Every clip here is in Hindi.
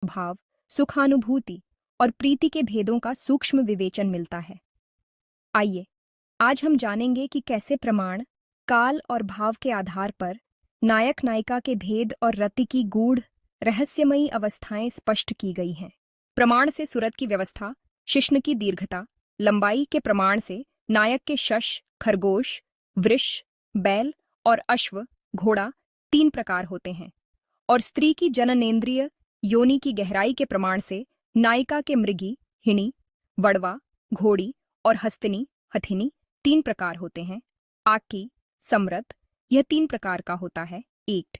भाव, सुखानुभूति और प्रीति के भेदों का सूक्ष्म विवेचन मिलता है। आइए आज हम जानेंगे कि कैसे प्रमाण, काल और भाव के आधार पर नायक नायिका के भेद और रति की गूढ़ रहस्यमयी अवस्थाएं स्पष्ट की गई हैं। प्रमाण से सुरत की व्यवस्था, शिश्न की दीर्घता, लंबाई के प्रमाण से नायक के शश, खरगोश, वृष, बैल और अश्व, घोड़ा 3 प्रकार होते हैं, और स्त्री की जननेंद्रिय योनि की गहराई के प्रमाण से नायिका के मृगी, हिणी, वड़वा, घोड़ी और हस्तिनी, हथिनी 3 प्रकार होते हैं। आकी, समरथ यह 3 प्रकार का होता है। 8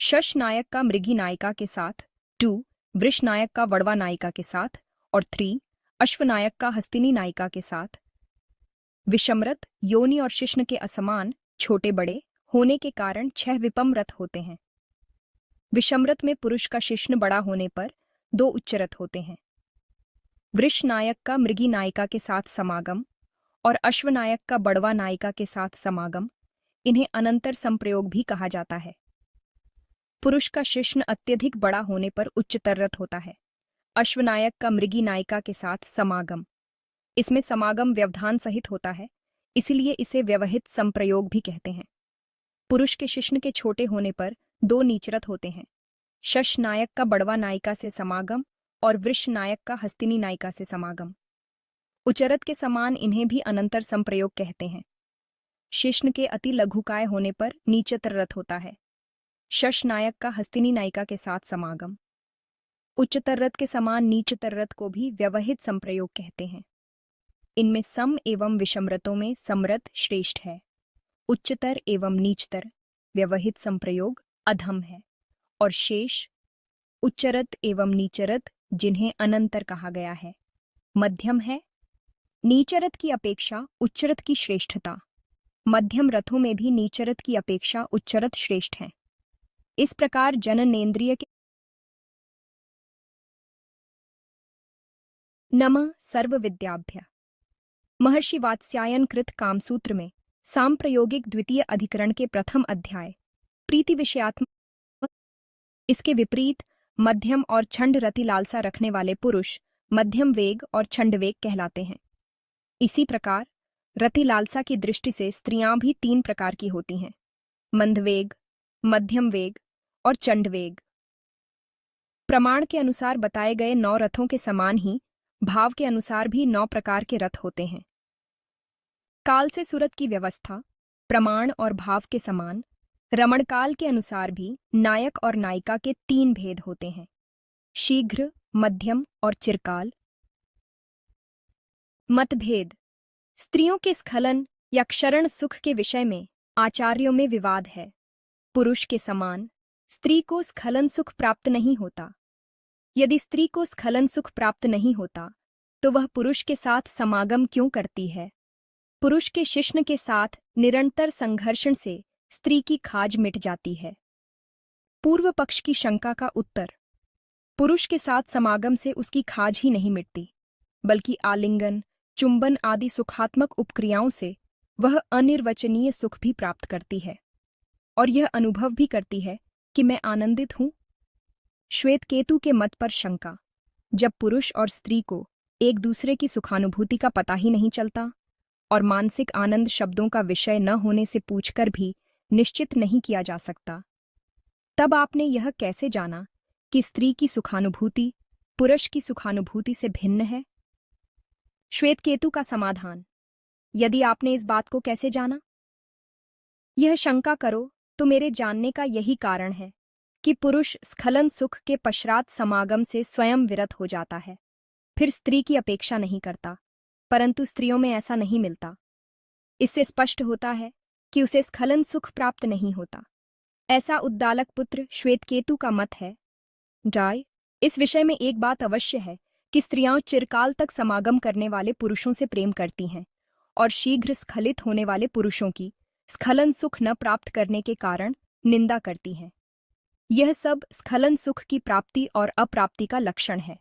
शश नायक का मृगी नायिका के साथ, 2 वृष नायक का वड़वा नायिका के साथ और 3 अश्वनायक का हस्तिनी नायिका के साथ। विषमरथ योनि और शिश्न के असमान छोटे बड़े होने के कारण 6 विपम रथ होते हैं। विषमरथ में पुरुष का शिश्न बड़ा होने पर 2 उच्चरथ होते हैं। वृष नायक का मृगी नायिका के साथ समागम और अश्वनायक का बड़वा नायिका के साथ समागम, इन्हें अनंतर संप्रयोग भी कहा जाता है। पुरुष का शिश्न अत्यधिक बड़ा होने पर उच्चतर रथ होता है। अश्वनायक का मृगी नायिका के साथ समागम, इसमें समागम व्यवधान सहित होता है, इसलिए इसे व्यवहित संप्रयोग भी कहते हैं। पुरुष के शिश्न के छोटे होने पर 2 नीचरथ होते हैं। शश नायक का बड़वा नायिका से समागम और वृष नायक का हस्तिनी नायिका से समागम। उच्चरथ के समान इन्हें भी अनंतर संप्रयोग कहते हैं। शिश्न के अति लघुकाय होने पर नीचतर रथ होता है। शश नायक का हस्तिनी नायिका के साथ समागम। उच्चतर रथ के समान नीचतर रथ को भी व्यवहित संप्रयोग कहते हैं। इनमें सम एवं विषमरथों में समरथ श्रेष्ठ है। उच्चतर एवं नीचतर व्यवहित संप्रयोग अधम है, और शेष उच्चरथ एवं नीचरथ, जिन्हें अनंतर कहा गया है, मध्यम है। नीचरथ की अपेक्षा उच्चरथ की श्रेष्ठता, मध्यम रथों में भी नीचरथ की अपेक्षा उच्चरथ श्रेष्ठ हैं। इस प्रकार जननेंद्रिय के नमः सर्वविद्याभ्य महर्षि वात्स्यायन कृत कामसूत्र में सांप्रयोगिक द्वितीय अधिकरण के प्रथम अध्याय प्रीति विषयात्मक। इसके विपरीत मध्यम और छंड रति लालसा रखने वाले पुरुष मध्यम वेग और छंड वेग कहलाते हैं। इसी प्रकार रति लालसा की दृष्टि से स्त्रियां भी 3 प्रकार की होती हैं: मंदवेग, मध्यम वेग और चंड वेग। प्रमाण के अनुसार बताए गए 9 रथों के समान ही भाव के अनुसार भी 9 प्रकार के रथ होते हैं। काल से सुरत की व्यवस्था, प्रमाण और भाव के समान रमणकाल के अनुसार भी नायक और नायिका के 3 भेद होते हैं: शीघ्र, मध्यम और चिरकाल। मतभेद। स्त्रियों के स्खलन या क्षरण सुख के विषय में आचार्यों में विवाद है। पुरुष के समान स्त्री को स्खलन सुख प्राप्त नहीं होता। यदि स्त्री को स्खलन सुख प्राप्त नहीं होता तो वह पुरुष के साथ समागम क्यों करती है? पुरुष के शिश्न के साथ निरंतर संघर्षण से स्त्री की खाज मिट जाती है। पूर्व पक्ष की शंका का उत्तर: पुरुष के साथ समागम से उसकी खाज ही नहीं मिटती, बल्कि आलिंगन, चुंबन आदि सुखात्मक उपक्रियाओं से वह अनिर्वचनीय सुख भी प्राप्त करती है, और यह अनुभव भी करती है कि मैं आनंदित हूं। श्वेत केतु के मत पर शंका: जब पुरुष और स्त्री को एक दूसरे की सुखानुभूति का पता ही नहीं चलता और मानसिक आनंद शब्दों का विषय न होने से पूछकर भी निश्चित नहीं किया जा सकता, तब आपने यह कैसे जाना कि स्त्री की सुखानुभूति पुरुष की सुखानुभूति से भिन्न है? श्वेत केतु का समाधान: यदि आपने इस बात को कैसे जाना? यह शंका करो तो मेरे जानने का यही कारण है कि पुरुष स्खलन सुख के पश्चात समागम से स्वयं विरत हो जाता है, फिर स्त्री की अपेक्षा नहीं करता, परंतु स्त्रियों में ऐसा नहीं मिलता। इससे स्पष्ट होता है कि उसे स्खलन सुख प्राप्त नहीं होता। ऐसा उद्दालक पुत्र श्वेतकेतु का मत है। डाय, इस विषय में एक बात अवश्य है कि स्त्रियां चिरकाल तक समागम करने वाले पुरुषों से प्रेम करती हैं और शीघ्र स्खलित होने वाले पुरुषों की स्खलन सुख न प्राप्त करने के कारण निंदा करती हैं। यह सब स्खलन सुख की प्राप्ति और अप्राप्ति का लक्षण है।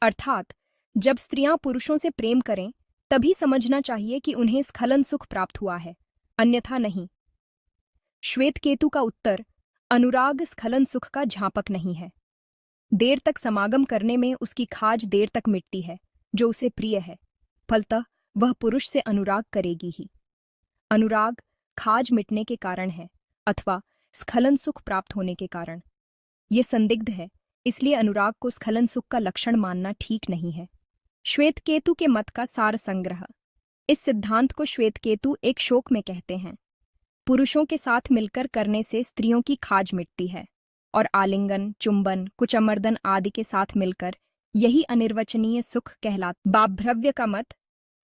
अर्थात जब स्त्रियां पुरुषों से प्रेम करें तभी समझना चाहिए कि उन्हें स्खलन सुख प्राप्त हुआ है, अन्यथा नहीं। श्वेतकेतु का उत्तर: अनुराग स्खलन सुख का झापक नहीं है। देर तक समागम करने में उसकी खाज देर तक मिटती है जो उसे प्रिय है, फलतः वह पुरुष से अनुराग करेगी ही। अनुराग खाज मिटने के कारण है अथवा स्खलन सुख प्राप्त होने के कारण। ये संदिग्ध है, इसलिए अनुराग को स्खलन सुख का लक्षण मानना ठीक नहीं है। श्वेतकेतु के मत का सार संग्रह। इस सिद्धांत को श्वेतकेतु एक शोक में कहते हैं। पुरुषों के साथ मिलकर करने से स्त्रियों की खाज मिटती है और आलिंगन, चुंबन, कुचमर्दन आदि के साथ मिलकर यही अनिर्वचनीय सुख कहलाता। बाभ्रव्य का मत।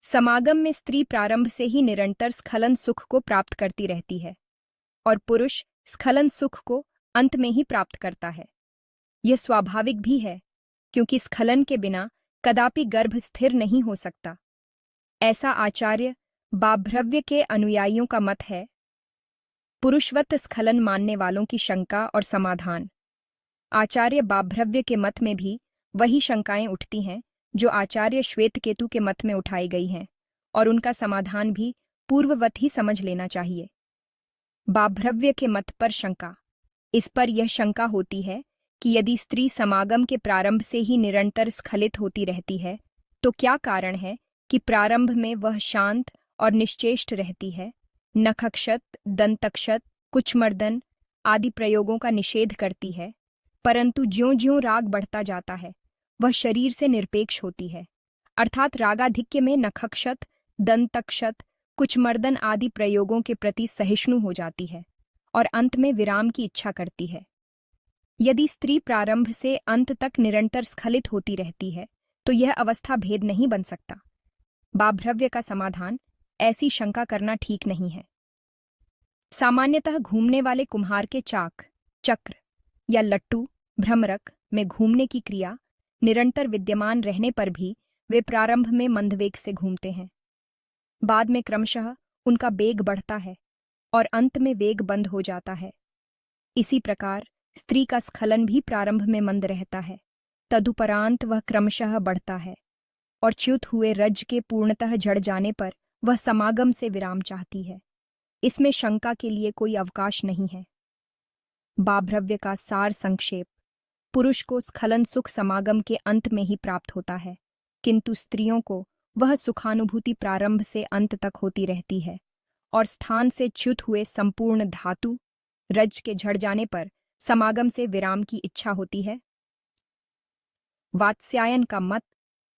समागम में स्त्री प्रारंभ से ही निरंतर स्खलन सुख को प्राप्त करती रहती है और पुरुष स्खलन सुख को अंत में ही प्राप्त करता है। यह स्वाभाविक भी है, क्योंकि स्खलन के बिना कदापि गर्भ स्थिर नहीं हो सकता। ऐसा आचार्य बाभ्रव्य के अनुयायियों का मत है। पुरुषवत स्खलन मानने वालों की शंका और समाधान। आचार्य बाभ्रव्य के मत में भी वही शंकाएं उठती हैं जो आचार्य श्वेतकेतु के मत में उठाई गई हैं, और उनका समाधान भी पूर्ववत ही समझ लेना चाहिए। बाभ्रव्य के मत पर शंका। इस पर यह शंका होती है कि यदि स्त्री समागम के प्रारंभ से ही निरंतर स्खलित होती रहती है, तो क्या कारण है कि प्रारंभ में वह शांत और निश्चेष्ट रहती है, नखक्षत, दंतक्षत, कुचमर्दन आदि प्रयोगों का निषेध करती है, परंतु ज्यों-ज्यों राग बढ़ता जाता है वह शरीर से निरपेक्ष होती है, अर्थात रागाधिक्य में नखक्षत, दंतक्षत, कुचमर्दन आदि प्रयोगों के प्रति सहिष्णु हो जाती है और अंत में विराम की इच्छा करती है। यदि स्त्री प्रारंभ से अंत तक निरंतर स्खलित होती रहती है तो यह अवस्था भेद नहीं बन सकता। बाभ्रव्य का समाधान, ऐसी शंका करना ठीक नहीं है। सामान्यतः घूमने वाले कुम्हार के चाक, चक्र या लट्टू, भ्रमरक में घूमने की क्रिया निरंतर विद्यमान रहने पर भी वे प्रारंभ में मंदवेग से घूमते हैं। बाद में क्रमशः उनका वेग बढ़ता है और अंत में वेग बंद हो जाता है। इसी प्रकार स्त्री का स्खलन भी प्रारंभ में मंद रहता है, तदुपरांत वह क्रमशः बढ़ता है और च्युत हुए रज के पूर्णतः जड़ जाने पर वह समागम से विराम चाहती है। इसमें शंका के लिए कोई अवकाश नहीं है। बाभ्रव्य का सार संक्षेप। पुरुष को स्खलन सुख समागम के अंत में ही प्राप्त होता है, किंतु स्त्रियों को वह सुखानुभूति प्रारंभ से अंत तक होती रहती है और स्थान से च्युत हुए संपूर्ण धातु रज के झड़ जाने पर समागम से विराम की इच्छा होती है। वात्स्यायन का मत।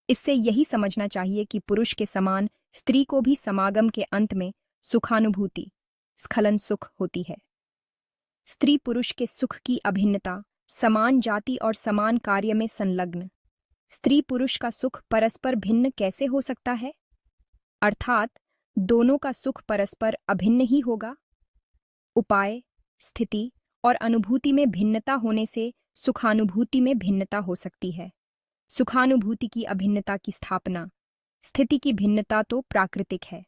इससे यही समझना चाहिए कि पुरुष के समान स्त्री को भी समागम के अंत में सुखानुभूति, स्खलन सुख होती है। स्त्री पुरुष के सुख की अभिन्नता, समान जाति और समान कार्य में संलग्न स्त्री पुरुष का सुख परस्पर भिन्न कैसे हो सकता है? अर्थात दोनों का सुख परस्पर अभिन्न ही होगा। उपाय, स्थिति और अनुभूति में भिन्नता होने से सुखानुभूति में भिन्नता हो सकती है। सुखानुभूति की अभिन्नता की स्थापना, स्थिति की भिन्नता तो प्राकृतिक है।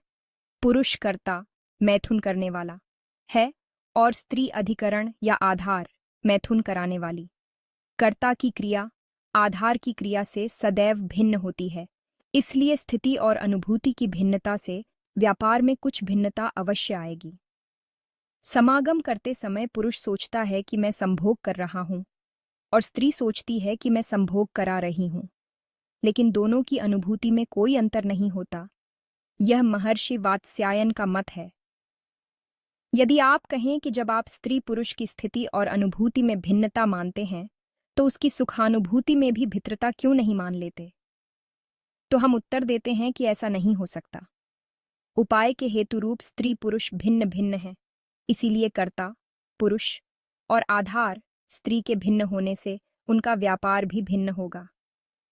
पुरुष कर्ता, मैथुन करने वाला है और स्त्री अधिकरण या आधार, मैथुन कराने वाली। कर्ता की क्रिया आधार की क्रिया से सदैव भिन्न होती है, इसलिए स्थिति और अनुभूति की भिन्नता से व्यापार में कुछ भिन्नता अवश्य आएगी। समागम करते समय पुरुष सोचता है कि मैं संभोग कर रहा हूं और स्त्री सोचती है कि मैं संभोग करा रही हूं, लेकिन दोनों की अनुभूति में कोई अंतर नहीं होता। यह महर्षि वात्स्यायन का मत है। यदि आप कहें कि जब आप स्त्री पुरुष की स्थिति और अनुभूति में भिन्नता मानते हैं तो उसकी सुखानुभूति में भी भिन्नता क्यों नहीं मान लेते, तो हम उत्तर देते हैं कि ऐसा नहीं हो सकता। उपाय के हेतु रूप स्त्री पुरुष भिन्न भिन्न हैं, इसीलिए कर्ता पुरुष और आधार स्त्री के भिन्न होने से उनका व्यापार भी भिन्न होगा,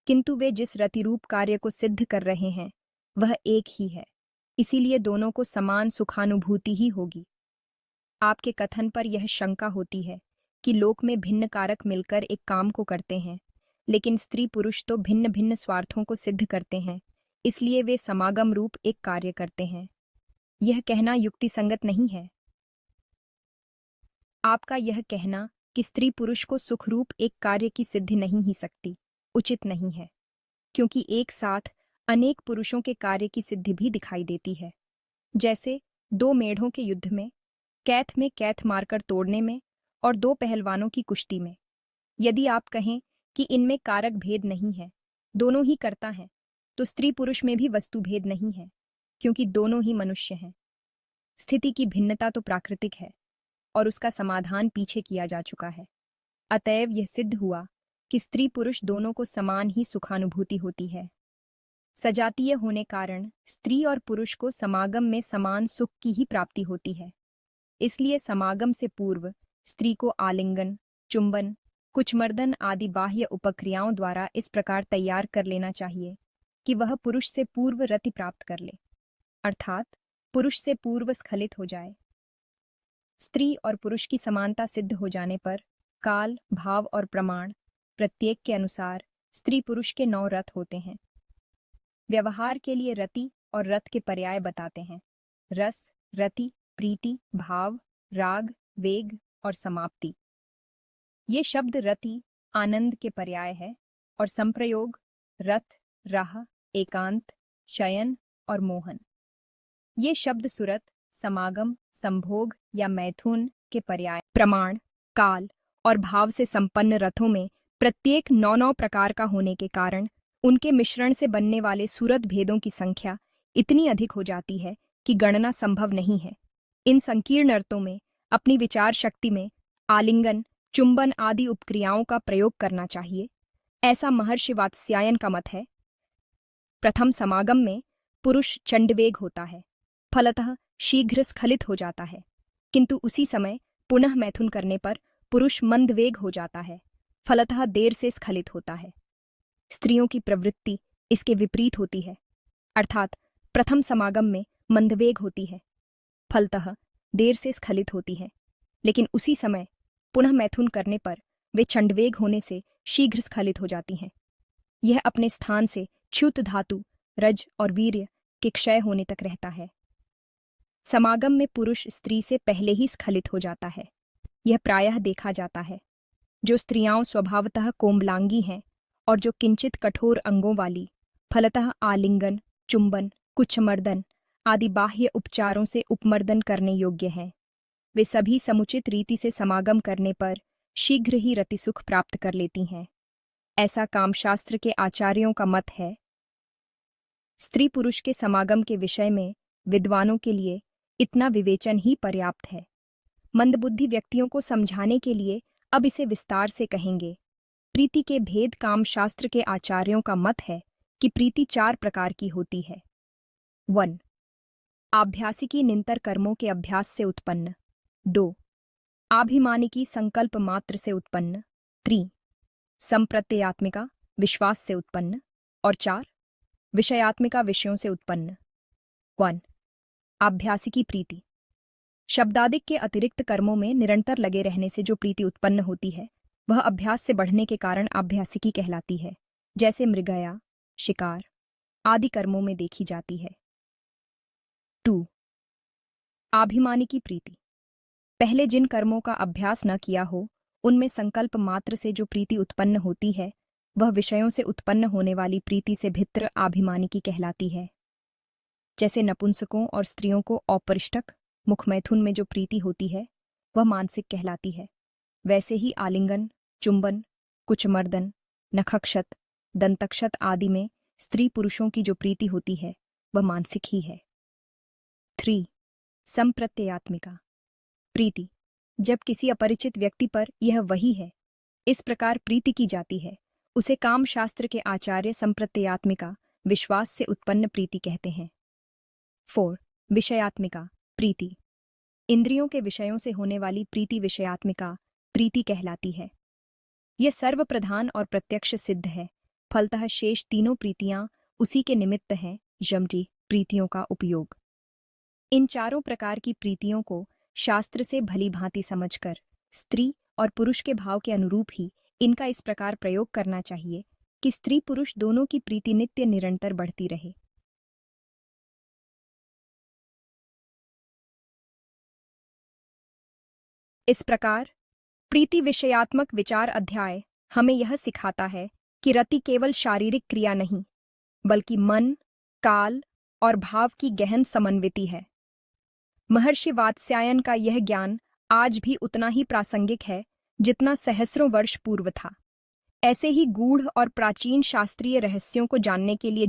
किंतु वे जिस रतिरूप कार्य को सिद्ध कर रहे हैं वह एक ही है, इसीलिए दोनों को समान सुखानुभूति ही होगी। आपके कथन पर यह शंका होती है कि लोक में भिन्न कारक मिलकर एक काम को करते हैं, लेकिन स्त्री पुरुष तो भिन्न भिन्न स्वार्थों को सिद्ध करते हैं, इसलिए वे समागम रूप एक कार्य करते हैं। यह कहना युक्तिसंगत नहीं है। आपका यह कहना कि स्त्री पुरुष को सुखरूप एक कार्य की सिद्धि नहीं ही सकती, उचित नहीं है, क्योंकि एक साथ अनेक पुरुषों के कार्य की सिद्धि भी दिखाई देती है। जैसे दो मेढ़ों के युद्ध में कैथ मारकर तोड़ने में और दो पहलवानों की कुश्ती में। यदि आप कहें कि इनमें कारक भेद नहीं है, दोनों ही कर्ता हैं, तो स्त्री पुरुष में भी वस्तु भेद नहीं है, क्योंकि दोनों ही मनुष्य हैं। स्थिति की भिन्नता तो प्राकृतिक है और उसका समाधान पीछे किया जा चुका है। अतएव यह सिद्ध हुआ कि स्त्री पुरुष दोनों को समान ही सुखानुभूति होती है। सजातीय होने कारण स्त्री और पुरुष को समागम में समान सुख की ही प्राप्ति होती है। इसलिए समागम से पूर्व स्त्री को आलिंगन, चुंबन, कुचमर्दन आदि बाह्य उपक्रियाओं द्वारा इस प्रकार तैयार कर लेना चाहिए कि वह पुरुष से पूर्व रति प्राप्त कर ले, अर्थात पुरुष से पूर्व स्खलित हो जाए। स्त्री और पुरुष की समानता सिद्ध हो जाने पर काल, भाव और प्रमाण प्रत्येक के अनुसार स्त्री पुरुष के 9 रथ होते हैं। व्यवहार के लिए रति और रथ के पर्याय बताते हैं: रस, रति, प्रीति, भाव, राग, वेग और समाप्ति। ये शब्द रति आनंद के पर्याय है और संप्रयोग रथ, राह, एकांत, शयन और मोहन। ये शब्द सुरत, समागम, संभोग या मैथुन के पर्याय। प्रमाण, काल और भाव से संपन्न रथों में प्रत्येक 9 प्रकार का होने के कारण उनके मिश्रण से बनने वाले सूरत भेदों की संख्या इतनी अधिक हो जाती है कि गणना संभव नहीं है। इन संकीर्ण अर्थों में अपनी विचार शक्ति में आलिंगन, चुंबन आदि उपक्रियाओं का प्रयोग करना चाहिए, ऐसा महर्षि वात्स्यायन का मत है। प्रथम समागम में पुरुष चंडवेग होता है, फलतः शीघ्र स्खलित हो जाता है, किंतु उसी समय पुनः मैथुन करने पर पुरुष मंदवेग हो जाता है, फलतः देर से स्खलित होता है। स्त्रियों की प्रवृत्ति इसके विपरीत होती है, अर्थात प्रथम समागम में मंदवेग होती है, फलतः देर से स्खलित होती है, लेकिन उसी समय पुनः मैथुन करने पर वे चंडवेग होने से शीघ्र स्खलित हो जाती हैं। यह अपने स्थान से च्युत धातु, रज और वीर्य के क्षय होने तक रहता है। समागम में पुरुष स्त्री से पहले ही स्खलित हो जाता है। यह प्रायः देखा जाता है। जो स्त्रियां स्वभावतः कोमलांगी हैं और जो किंचित कठोर अंगों वाली, फलतः आलिंगन, चुंबन, कुचमर्दन आदि बाह्य उपचारों से उपमर्दन करने योग्य हैं, वे सभी समुचित रीति से समागम करने पर शीघ्र ही रतिसुख प्राप्त कर लेती हैं। ऐसा कामशास्त्र के आचार्यों का मत है। स्त्री पुरुष के समागम के विषय में विद्वानों के लिए इतना विवेचन ही पर्याप्त है। मंदबुद्धि व्यक्तियों को समझाने के लिए अब इसे विस्तार से कहेंगे। प्रीति के भेद कामशास्त्र के आचार्यों का मत है कि प्रीति 4 प्रकार की होती है। 1. आभ्यासिकी निंतर कर्मों के अभ्यास से उत्पन्न। 2. आभिमानिकी संकल्प मात्र से उत्पन्न। 3. संप्रत्ययात्मिका विश्वास से उत्पन्न। और 4. विषयात्मिका विषयों से उत्पन्न। 1. आभ्यासिकी प्रीति। शब्दादिक के अतिरिक्त कर्मों में निरंतर लगे रहने से जो प्रीति उत्पन्न होती है, वह अभ्यास से बढ़ने के कारण आभ्यासिकी कहलाती है, जैसे मृगया, शिकार आदि कर्मों में देखी जाती है। 2. आभिमानिकी प्रीति। पहले जिन कर्मों का अभ्यास न किया हो, उनमें संकल्प मात्र से जो प्रीति उत्पन्न होती है, वह विषयों से उत्पन्न होने वाली प्रीति से भित्र आभिमानिकी कहलाती है। जैसे नपुंसकों और स्त्रियों को औपरिष्टक मुखमैथुन में जो प्रीति होती है, वह मानसिक कहलाती है, वैसे ही आलिंगन, चुंबन, कुचमर्दन, नखक्षत, दंतक्षत आदि में स्त्री पुरुषों की जो प्रीति होती है, वह मानसिक ही है। 3. संप्रत्ययात्मिका प्रीति। जब किसी अपरिचित व्यक्ति पर यह वही है, इस प्रकार प्रीति की जाती है, उसे कामशास्त्र के आचार्य संप्रत्ययात्मिका विश्वास से उत्पन्न प्रीति कहते हैं। 4. विषयात्मिका प्रीति। इंद्रियों के विषयों से होने वाली प्रीति विषयात्मिका प्रीति कहलाती है। यह सर्वप्रधान और प्रत्यक्ष सिद्ध है, फलतः शेष तीनों प्रीतियां उसी के निमित्त हैं, यमजी प्रीतियों का उपयोग। इन चारों प्रकार की प्रीतियों को शास्त्र से भली भांति समझकर स्त्री और पुरुष के भाव के अनुरूप ही इनका इस प्रकार प्रयोग करना चाहिए कि स्त्री पुरुष दोनों की प्रीति नित्य निरंतर बढ़ती रहे। इस प्रकार प्रीति विषयात्मक विचार अध्याय हमें यह सिखाता है कि रति केवल शारीरिक क्रिया नहीं, बल्कि मन, काल और भाव की गहन समन्विति है। महर्षि वात्स्यायन का यह ज्ञान आज भी उतना ही प्रासंगिक है जितना सहस्रों वर्ष पूर्व था। ऐसे ही गूढ़ और प्राचीन शास्त्रीय रहस्यों को जानने के लिए